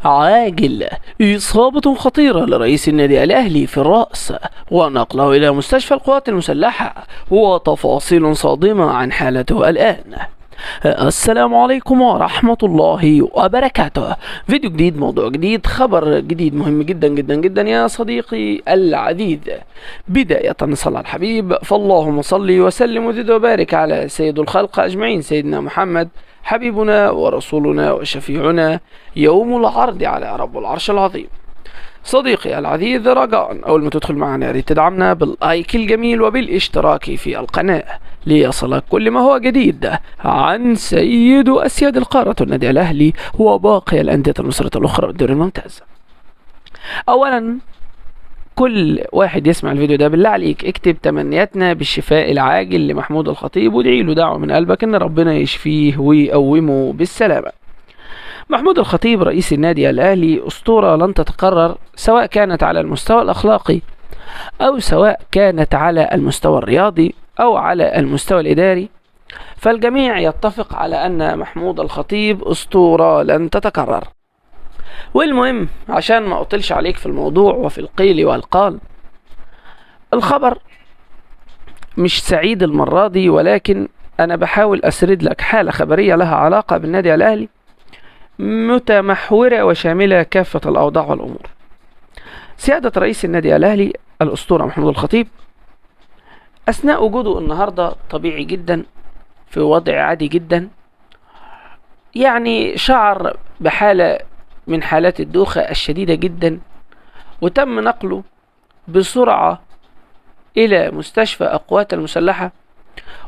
عاجل: إصابة خطيرة لرئيس النادي الأهلي في الرأس ونقله إلى مستشفى القوات المسلحة، وتفاصيل صادمة عن حالته الآن. السلام عليكم ورحمة الله وبركاته. فيديو جديد، موضوع جديد، خبر جديد مهم جدا جدا جدا يا صديقي العزيز. بداية نصلي على الحبيب، فاللهم صل وسلم وزد وبارك على سيد الخلق أجمعين، سيدنا محمد حبيبنا ورسولنا وشفيعنا يوم العرض على رب العرش العظيم. صديقي العزيز، رجاء أول ما تدخل معنا يا ريت تدعمنا باللايك الجميل وبالاشتراك في القناة ليصلك كل ما هو جديد عن سيد أسياد القارة النادي الأهلي وباقي الأندية المصرية الأخرى بالدوري الممتاز. أولا، كل واحد يسمع الفيديو ده بالله عليك اكتب تمنياتنا بالشفاء العاجل لمحمود الخطيب، وادعي له دعوة من قلبك ان ربنا يشفيه ويقومه بالسلامة. محمود الخطيب رئيس النادي الأهلي أسطورة لن تتكرر، سواء كانت على المستوى الأخلاقي أو سواء كانت على المستوى الرياضي أو على المستوى الإداري، فالجميع يتفق على أن محمود الخطيب أسطورة لن تتكرر. والمهم عشان ما أطلش عليك في الموضوع وفي القيل والقال، الخبر مش سعيد المرة دي، ولكن أنا بحاول أسرد لك حالة خبرية لها علاقة بالنادي الأهلي، متمحورة وشاملة كافة الأوضاع والأمور. سيادة رئيس النادي الأهلي الأسطورة محمود الخطيب أثناء وجوده النهاردة طبيعي جدا، في وضع عادي جدا، يعني شعر بحالة من حالات الدوخة الشديدة جدا، وتم نقله بسرعة إلى مستشفى القوات المسلحة.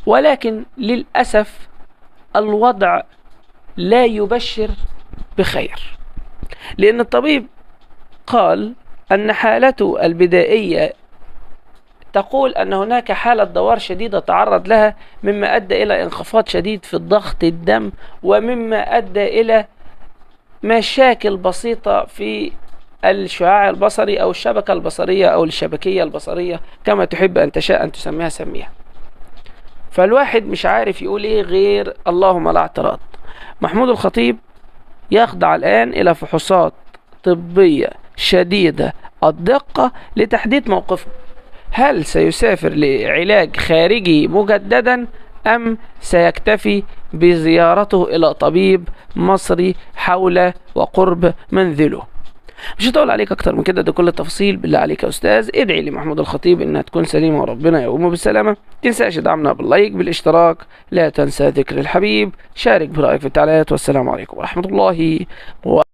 ولكن للأسف الوضع لا يبشر بخير، لأن الطبيب قال أن حالته البدائية تقول أن هناك حالة دوار شديدة تعرض لها، مما أدى إلى انخفاض شديد في ضغط الدم، ومما أدى إلى مشاكل بسيطة في الشعاع البصري أو الشبكة البصرية أو الشبكية البصرية كما تحب أن تشاء أن تسميها سميها. فالواحد مش عارف يقول إيه غير اللهم لا اعتراض. محمود الخطيب يخضع الآن إلى فحوصات طبية شديدة الدقة لتحديد موقفه، هل سيسافر لعلاج خارجي مجددا أم سيكتفي بزيارته إلى طبيب مصري حول وقرب منزله. مش هطول عليك أكتر من كده، ده كل التفاصيل. بالله عليك يا أستاذ ادعي لمحمود الخطيب إنها تكون سليمة وربنا يقومه بالسلامة. تنساش دعمنا باللايك بالاشتراك، لا تنسى ذكر الحبيب، شارك برأيك في التعليقات، والسلام عليكم ورحمة الله